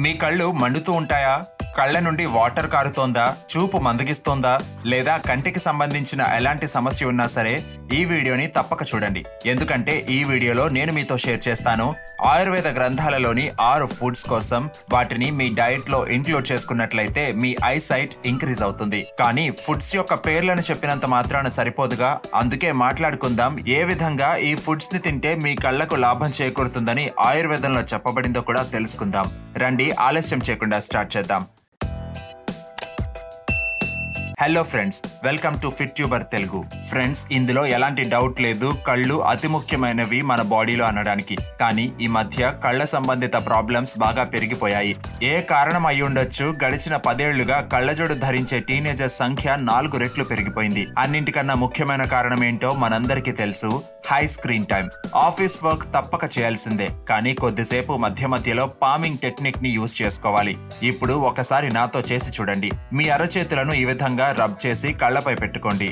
మీ కళ్ళు మండుతూ ఉంటాయా? కళ్ళ నుండి వాటర్ కారుతోందా? చూపు మందగిస్తోందా? లేదా కంటికి సంబంధించిన ఎలాంటి సమస్య ఉన్నా సరే ఈ వీడియోని తప్పక చూడండి. ఎందుకంటే ఈ వీడియోలో నేను మీతో షేర్ చేస్తాను ఆయుర్వేద గ్రంథాలలోని 6 ఫుడ్స్ కోసం. వాటిని మీ డైట్ లో ఇంక్లూడ్ చేసుకున్నట్లయితే మీ ఐ సైట్ ఇంక్రీజ్ అవుతుంది. కానీ ఫుడ్స్ యొక్క పేర్లను చెప్పినంత మాత్రాన సరిపోదుగా. అందుకే మాట్లాడుకుందాం ఏ విధంగా ఈ ఫుడ్స్ ని తింటే మీ కళ్ళకు లాభం చేకూరుతుందని ఆయుర్వేదంలో చెప్పబడిందో కూడా తెలుసుకుందాం. రండి, ఆలస్యం చేయకుండా స్టార్ట్ చేద్దాం. Hello friends, welcome to fit tuber Telugu. Friends, ఇందులో ఎలాంటి డౌట్ లేదు, కళ్ళు అతి ముఖ్యమైనవి మన బాడీలో అనడానికి. కానీ ఈ మధ్య కళ్ళ సంబంధిత ప్రాబ్లమ్స్ బాగా పెరిగిపోయాయి. ఏ కారణం అయి ఉండొచ్చు, గడిచిన 10 ఏళ్లుగా కళ్ళజోడు ధరించే టీనేజర్ సంఖ్య 4 రెట్లు పెరిగిపోయింది. అన్నింటికన్నా ముఖ్యమైన కారణం ఏంటో మనందరికీ తెలుసు, high screen time. Office work తప్పక చేయాల్సిందే, కానీ కొద్దిసేపు మధ్యలో పామింగ్ టెక్నిక్ ని యూజ్ చేసుకోవాలి. ఇప్పుడు ఒకసారి నాతో చేసి చూడండి. మీ అరచేతులను ఈ విధంగా రబ్ చేసి కళ్ళపై పెట్టుకోండి.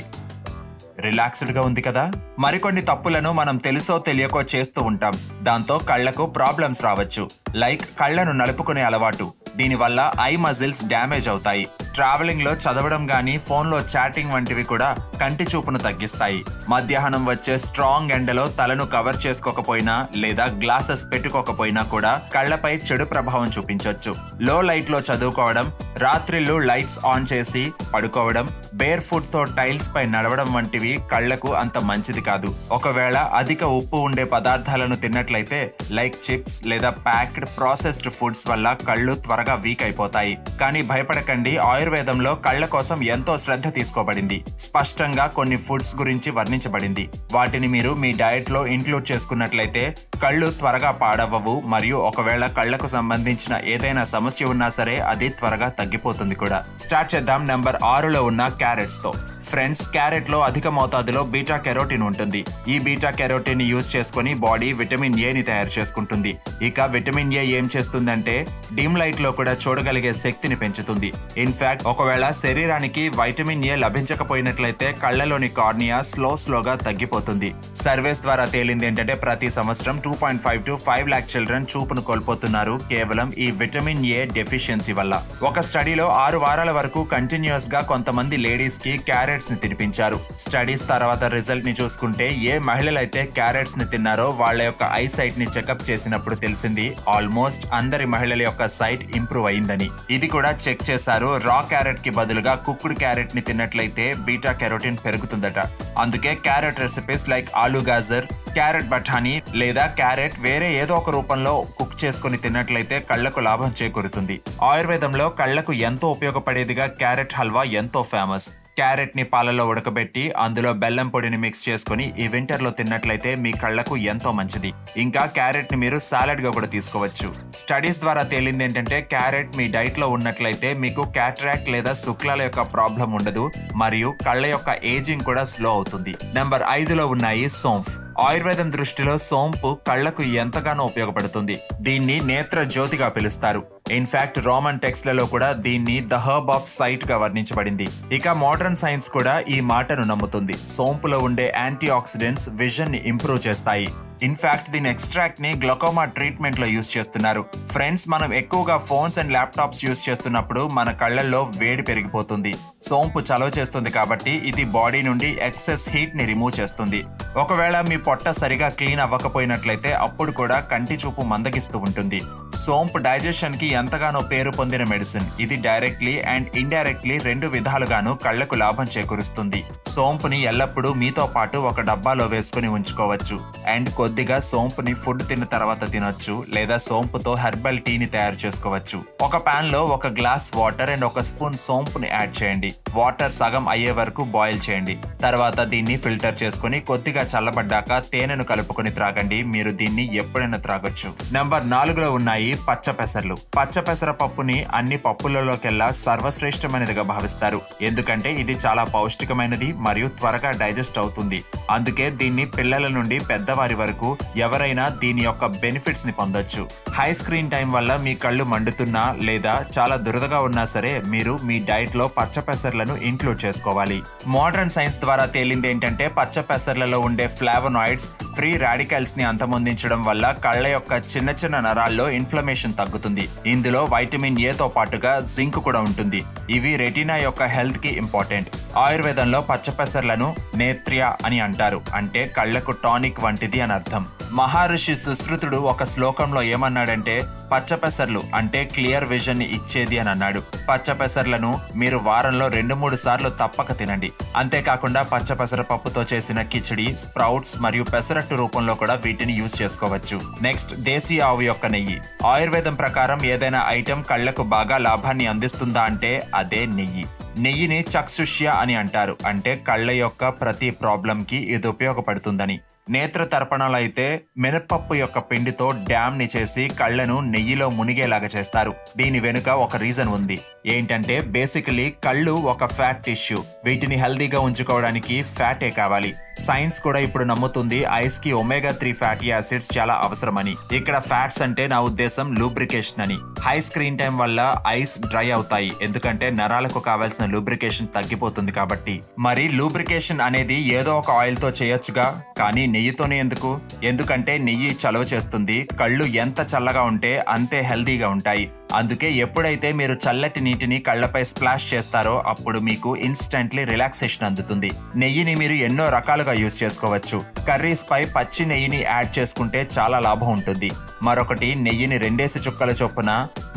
రిలాక్స్డ్ గా ఉంది కదా? మరికొన్ని తప్పులను మనం తెలుసో తెలియకో చేస్తూ ఉంటాం. దాంతో కళ్లకు ప్రాబ్లమ్స్ రావచ్చు. లైక్ కళ్లను నలుపుకునే అలవాటు. దీనివల్ల ఐ మజిల్స్ డ్యామేజ్ అవుతాయి. ట్రావెలింగ్ లో చదవడం గానీ, ఫోన్ లో చాటింగ్ వంటివి కూడా కంటి చూపును తగ్గిస్తాయి. మధ్యాహ్నం వచ్చే స్ట్రాంగ్ ఎండలో తలను కవర్ చేసుకోకపోయినా లేదా గ్లాసెస్ పెట్టుకోకపోయినా కూడా కళ్లపై చెడు ప్రభావం చూపించవచ్చు. లో లైట్ లో చదువుకోవడం, రాత్రిళ్ళు లైట్స్ ఆన్ చేసి పడుకోవడం, బేర్ ఫుట్ తో టైల్స్ పై నడవడం వంటివి కళ్లకు అంత మంచిది కాదు. ఒకవేళ అధిక ఉప్పు ఉండే పదార్థాలను తిన్నట్లయితే లైక్ చిప్స్ లేదా ప్యాక్డ్ ప్రాసెస్డ్ ఫుడ్స్ వల్ల కళ్ళు త్వరగా వీక్ అయిపోతాయి. కానీ భయపడకండి, ఆయుర్వేదంలో కళ్ల కోసం ఎంతో శ్రద్ధ తీసుకోబడింది. స్పష్టంగా కొన్ని ఫుడ్స్ గురించి వర్ణించబడింది. వాటిని మీరు మీ డయట్ లో ఇంక్లూడ్ చేసుకున్నట్లయితే కళ్ళు త్వరగా పాడవవు. మరియు ఒకవేళ కళ్లకు సంబంధించిన ఏదైనా సమస్య ఉన్నా సరే అది త్వరగా తగ్గిపోతుంది కూడా. స్టార్ట్ చేద్దాం నెంబర్ 6లో ఉన్న క్యారెట్స్ తో. ఫ్రెండ్స్, క్యారెట్ లో అధిక మోతాదులో బీటా కెరోటిన్ ఉంటుంది. ఈ బీటా కెరోటిన్ ని యూజ్ చేసుకుని బాడీ విటమిన్ ఏ ని తయారు చేసుకుంటుంది. ఇక విటమిన్ ఏ ఏం చేస్తుందంటే డిమ్ లైట్ లో కూడా చూడగలిగే శక్తిని పెంచుతుంది. ఇన్ఫాక్ట్ ఒకవేళ శరీరానికి వైటమిన్ ఏ లభించకపోయినట్లయితే కళ్లలోని కార్నియా స్లోగా తగ్గిపోతుంది. సర్వేస్ ద్వారా తేలింది ఏంటంటే ప్రతి సంవత్సరం 2.5 to 5 lakh చిల్డ్రన్ చూపును కోల్పోతున్నారు కేవలం ఈ విటమిన్ ఏ డెఫిషియన్సీ వల్ల. ఒక స్టడీలో 6 వారాల వరకు కంటిన్యూస్ గా కొంతమంది లేడీస్ కి క్యారెట్స్ ని తినిపించారు. స్టడీస్ తర్వాత రిజల్ట్ ని చూసుకుంటే ఏ మహిళలైతే క్యారెట్స్ ని తిన్నారో వాళ్ళ యొక్క ఐ సైట్ ని చెకప్ చేసినప్పుడు తెలిసింది ఆల్మోస్ట్ అందరి మహిళల యొక్క సైట్ ఇంప్రూవ్ అయిందని. ఇది కూడా చెక్ చేశారు. రా క్యారెట్ కి బదులుగా కుక్డ్ క్యారెట్ ని తిన్నట్లయితే బీటా కెరోటిన్ పెరుగుతుందట. అందుకే carrot recipes like aloo gajar, carrot బఠానీ లేదా క్యారెట్ వేరే ఏదో ఒక రూపంలో కుక్ చేసుకుని తిన్నట్లయితే కళ్లకు లాభం చేకూరుతుంది. ఆయుర్వేదంలో కళ్లకు ఎంతో ఉపయోగపడేదిగా క్యారెట్ హల్వా ఎంతో ఫేమస్. క్యారెట్ ని పాలలో ఉడకబెట్టి అందులో బెల్లం పొడిని మిక్స్ చేసుకుని ఈ వింటర్ లో తిన్నట్లయితే మీ కళ్లకు ఎంతో మంచిది. ఇంకా క్యారెట్ ని మీరు సాలడ్ గా కూడా తీసుకోవచ్చు. స్టడీస్ ద్వారా తేలింది ఏంటంటే క్యారెట్ మీ డైట్ లో ఉన్నట్లయితే మీకు క్యాటరాక్ట్ లేదా శుక్లాల యొక్క ప్రాబ్లం ఉండదు మరియు కళ్ల యొక్క ఏజింగ్ కూడా స్లో అవుతుంది. నెంబర్ 5లో ఉన్నాయి సోంఫ్. ఆయుర్వేదం దృష్టిలో సోంపు కళ్లకు ఎంతగానో ఉపయోగపడుతుంది. దీన్ని నేత్ర జ్యోతిగా పిలుస్తారు. ఇన్ఫాక్ట్ రోమన్ టెక్స్ట్లలో కూడా దీన్ని ద హర్బ్ ఆఫ్ సైట్ గా వర్ణించబడింది. ఇక మోడర్న్ సైన్స్ కూడా ఈ మాటను నమ్ముతుంది. సోంపులో ఉండే యాంటీ ఆక్సిడెంట్స్ విజన్ ని ఇంప్రూవ్ చేస్తాయి. ఇన్ఫాక్ట్ దీని ఎక్స్ట్రాక్ట్ ని గ్లకోమా ట్రీట్మెంట్ లో యూజ్ చేస్తున్నారు. ఫ్రెండ్స్, మనం ఎక్కువగా ఫోన్స్ అండ్ ల్యాప్టాప్స్ యూజ్ చేస్తున్నప్పుడు మన కళ్లల్లో వేడి పెరిగిపోతుంది. సోంపు చలవ చేస్తుంది కాబట్టి ఇది బాడీ నుండి ఎక్సెస్ హీట్ ని రిమూవ్ చేస్తుంది. ఒకవేళ మీ పొట్ట సరిగా క్లీన్ అవ్వకపోయినట్లయితే అప్పుడు కూడా కంటి చూపు మందగిస్తూ ఉంటుంది. సోంపు డైజెషన్ కి ఎంతగానో పేరు పొందిన మెడిసిన్. ఇది డైరెక్ట్లీ అండ్ ఇండైరెక్ట్లీ 2 విధాలుగాను కళ్లకు లాభం చేకూరుస్తుంది. సోంపుని ఎల్లప్పుడూ మీతో పాటు ఒక డబ్బాలో వేసుకుని ఉంచుకోవచ్చు. అండ్ కొద్దిగా సోంపుని ఫుడ్ తిన్న తర్వాత తినొచ్చు లేదా సోంపుతో హెర్బల్ టీని తయారు చేసుకోవచ్చు. ఒక పాన్ లో 1 గ్లాస్ వాటర్ అండ్ 1 స్పూన్ సోంపుని యాడ్ చేయండి. వాటర్ సగం అయ్యే వరకు బాయిల్ చేయండి. తర్వాత దీన్ని ఫిల్టర్ చేసుకుని కొద్దిగా చల్లబడ్డాక తేనెను కలుపుకొని త్రాగండి. మీరు దీన్ని ఎప్పుడైనా త్రాగొచ్చు. నెంబర్ 4లో ఉన్నాయి పచ్చ పెసర్లు. పచ్చ పెసర పప్పుని అన్ని పప్పులలోకెల్లా సర్వశ్రేష్టమైనదిగా భావిస్తారు. ఎందుకంటే ఇది చాలా పౌష్టికమైనది మరియు త్వరగా డైజెస్ట్ అవుతుంది. అందుకే దీన్ని పిల్లల నుండి పెద్దవారి వరకు ఎవరైనా దీని యొక్క బెనిఫిట్స్ ని పొందొచ్చు. హై స్క్రీన్ టైం వల్ల మీ కళ్ళు మండుతున్నా లేదా చాలా దురదగా ఉన్నా సరే మీరు మీ డైట్ లో పచ్చ పెసర్లను ఇంక్లూడ్ చేసుకోవాలి. మోడర్న్ సైన్స్ ద్వారా తేలింది ఏంటంటే పచ్చ పెసర్లలో ఉండే ఫ్లావోనాయిడ్స్ ఫ్రీ రాడికల్స్ ని అంతమొందించడం వల్ల కళ్ళ యొక్క చిన్న చిన్న నరాల్లో ఇన్ఫెక్షన్ ఇన్ఫ్లమేషన్ తగ్గుతుంది. ఇందులో వైటమిన్ ఏ తో పాటుగా జింక్ కూడా ఉంటుంది. ఇవి రెటీనా యొక్క హెల్త్ కి ఇంపార్టెంట్. ఆయుర్వేదంలో పచ్చపెసర్లను నేత్ర్య అని అంటారు. అంటే కళ్లకు టానిక్ వంటిది అని అర్థం. మహర్షి సుశ్రుతుడు ఒక శ్లోకంలో ఏమన్నాడంటే పచ్చపెసర్లు అంటే క్లియర్ విజన్ ని ఇచ్చేది అని అన్నాడు. పచ్చపెసర్లను మీరు వారంలో 2-3 సార్లు తప్పక తినండి. అంతేకాకుండా పచ్చపెసర పప్పుతో చేసిన కిచిడి, స్ప్రౌట్స్ మరియు పెసరట్టు రూపంలో కూడా వీటిని యూజ్ చేసుకోవచ్చు. నెక్స్ట్, దేశీ ఆవు యొక్క నెయ్యి. ఆయుర్వేదం ప్రకారం ఏదైనా ఐటెం కళ్లకు బాగా లాభాన్ని అందిస్తుందా అంటే అదే నెయ్యి. నెయ్యిని చక్షుష్య అని అంటారు. అంటే కళ్ళ యొక్క ప్రతి ప్రాబ్లం కి ఇది ఉపయోగపడుతుందని. నేత్ర తర్పణాలు అయితే మినపప్పు యొక్క పిండితో డ్యామ్ ని చేసి కళ్లను నెయ్యిలో మునిగేలాగా చేస్తారు. దీని వెనుక ఒక రీజన్ ఉంది. ఏంటంటే బేసికలీ కళ్ళు ఒక ఫ్యాట్ టిష్యూ. వీటిని హెల్దీగా ఉంచుకోవడానికి ఫ్యాటే కావాలి. సైన్స్ కూడా ఇప్పుడు నమ్ముతుంది ఐస్ కి omega-3 ఫ్యాటీ యాసిడ్స్ చాలా అవసరమని. ఇక్కడ ఫ్యాట్స్ అంటే నా ఉద్దేశం లూబ్రికేషన్ అని. హై స్క్రీన్ టైం వల్ల ఐస్ డ్రై అవుతాయి, ఎందుకంటే నరాలకు కావాల్సిన లూబ్రికేషన్ తగ్గిపోతుంది కాబట్టి. మరి లూబ్రికేషన్ అనేది ఏదో ఒక ఆయిల్ తో చేయొచ్చుగా, కానీ నెయ్యితోనే ఎందుకు? ఎందుకంటే నెయ్యి చలవ చేస్తుంది. కళ్ళు ఎంత చల్లగా ఉంటే అంతే హెల్దీగా ఉంటాయి. అందుకే ఎప్పుడైతే మీరు చల్లటి నీటిని కళ్లపై స్ప్లాష్ చేస్తారో అప్పుడు మీకు ఇన్స్టెంట్లీ రిలాక్సేషన్ అందుతుంది. నెయ్యిని మీరు ఎన్నో రకాలుగా యూజ్ చేసుకోవచ్చు. కర్రీస్ పై పచ్చి నెయ్యిని యాడ్ చేసుకుంటే చాలా లాభం ఉంటుంది. మరొకటి, నెయ్యిని 2 చుక్కల చొప్పున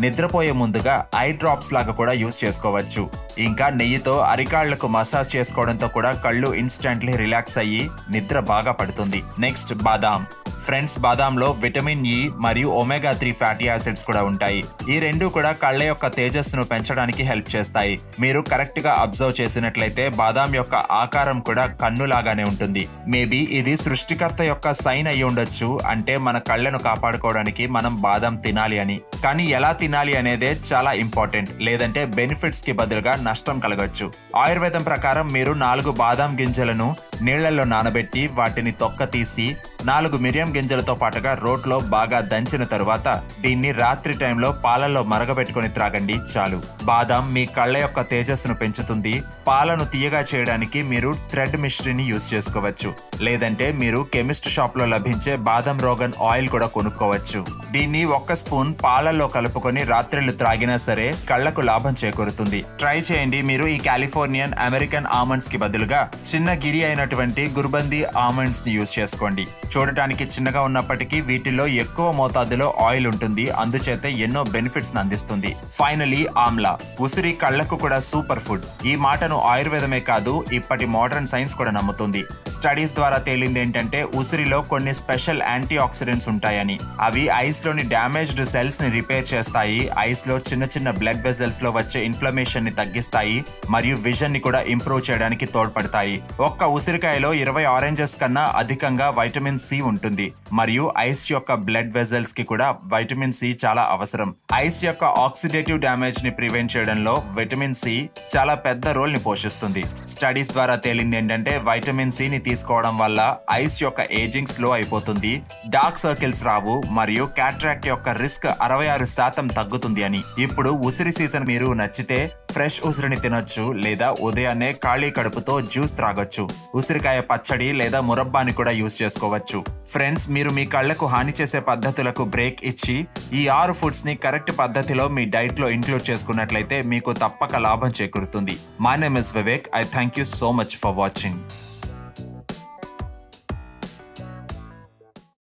నిద్రపోయే ముందుగా ఐ డ్రాప్స్ లాగా కూడా యూజ్ చేసుకోవచ్చు. ఇంకా నెయ్యితో అరికాళ్లకు మసాజ్ చేసుకోవడంతో కూడా కళ్ళు ఇన్స్టెంట్లీ రిలాక్స్ అయ్యి నిద్ర బాగా పడుతుంది. నెక్స్ట్, బాదాం. ఫ్రెండ్స్, బాదాంలో విటమిన్ ఇ మరియు omega-3 ఫ్యాటీ యాసిడ్స్ కూడా ఉంటాయి. ఈ రెండు కూడా కళ్ళ యొక్క తేజస్సును పెంచడానికి హెల్ప్ చేస్తాయి. మీరు కరెక్ట్ గా అబ్జర్వ్ చేసినట్లయితే బాదాం యొక్క ఆకారం కూడా కన్నులాగానే ఉంటుంది. మేబీ ఇది సృష్టికర్త యొక్క సైన్ అయి ఉండొచ్చు. అంటే మన కళ్ళను కాపాడుకోవడానికి మనం బాదాం తినాలి అని. కానీ ఎలా తినాలి అనేదే చాలా ఇంపార్టెంట్. లేదంటే బెనిఫిట్స్ కి బదులుగా నష్టం కలగొచ్చు. ఆయుర్వేదం ప్రకారం మీరు 4 బాదాం గింజలను నీళ్లలో నానబెట్టి వాటిని తొక్క తీసి 4 మిరియం గింజలతో పాటుగా రోట్లో బాగా దంచిన తరువాత దీన్ని రాత్రి టైంలో పాలల్లో మరగబెట్టుకుని త్రాగండి చాలు. బాదాం మీ కళ్ళ యొక్క తేజస్సును పెంచుతుంది. పాలను తీయగా చేయడానికి మీరు థ్రెడ్ మిశ్రీని యూజ్ చేసుకోవచ్చు. లేదంటే మీరు కెమిస్ట్ షాప్ లో లభించే బాదం రోగన్ ఆయిల్ కూడా కొనుక్కోవచ్చు. దీన్ని 1 స్పూన్ పాలల్లో కలుపుకొని రాత్రిళ్ళు త్రాగినా సరే కళ్లకు లాభం చేకూరుతుంది. ట్రై చేయండి. మీరు ఈ కాలిఫోర్నియన్ అమెరికన్ ఆల్మండ్స్ కి బదులుగా చిన్న గిరి అయినటువంటి గుర్బంది ఆల్మండ్స్ ని యూజ్ చేసుకోండి. చూడటానికి చిన్నగా ఉన్నప్పటికీ వీటిలో ఎక్కువ మోతాదులో ఆయిల్ ఉంటుంది. అందుచేత ఎన్నో బెనిఫిట్స్ అందిస్తుంది. ఫైనలీ, ఆమ్లా. ఉసిరి కళ్లకు కూడా సూపర్ ఫుడ్. ఈ మాటను ఆయుర్వేదమే కాదు, ఇప్పటి మోడర్న్ సైన్స్ కూడా నమ్ముతుంది. స్టడీస్ ద్వారా తేలింది ఏంటంటే ఉసిరిలో కొన్ని స్పెషల్ యాంటీ ఆక్సిడెంట్స్ ఉంటాయని. అవి ఐస్ లోని డ్యామేజ్డ్ సెల్స్ ని రిపేర్ చేస్తాయి. ఐస్ లో చిన్న చిన్న బ్లడ్ వెజల్స్ లో వచ్చే ఇన్ఫ్లమేషన్ ని తగ్గిస్తాయి మరియు విజన్ ని కూడా ఇంప్రూవ్ చేయడానికి తోడ్పడతాయి. ఒక్క ఉసిరికాయలో 20 ఆరెంజెస్ కన్నా అధికంగా వైటమిన్ సి ఉంటుంది. మరియు ఐస్ యొక్క బ్లడ్ వెజల్స్ కి కూడా వైటమిన్ సి చాలా అవసరం. ఐస్ యొక్క ఆక్సిడేటివ్ డ్యామేజ్ ని ప్రివెంట్ చేయడంలో విటమిన్ సి చాలా పెద్ద రోల్ ని పోషిస్తుంది. స్టడీస్ ద్వారా తేలింది ఏంటంటే వైటమిన్ సి ని తీసుకోవడం వల్ల ఐస్ యొక్క ఏజింగ్ స్లో అయిపోతుంది, డార్క్ సర్కిల్స్ రావు మరియు క్యాట్రాక్ట్ యొక్క రిస్క్ 66% తగ్గుతుంది అని. ఇప్పుడు ఉసిరి సీజన్. మీరు నచ్చితే ఫ్రెష్ ఉసిరిని తినొచ్చు, లేదా ఉదయాన్నే ఖాళీ కడుపుతో జ్యూస్ త్రాగొచ్చు. ఉసిరికాయ పచ్చడి లేదా మురబ్బాని కూడా యూజ్ చేసుకోవచ్చు. ఫ్రెండ్స్, మీరు మీ కళ్లకు హాని చేసే పద్ధతులకు బ్రేక్ ఇచ్చి ఈ 6 ఫుడ్స్ ని కరెక్ట్ పద్ధతిలో మీ డైట్ లో ఇంక్లూడ్ చేసుకున్నట్లయితే మీకు తప్పక లాభం చేకూరుతుంది. My name is Vivek. I thank you so much for watching.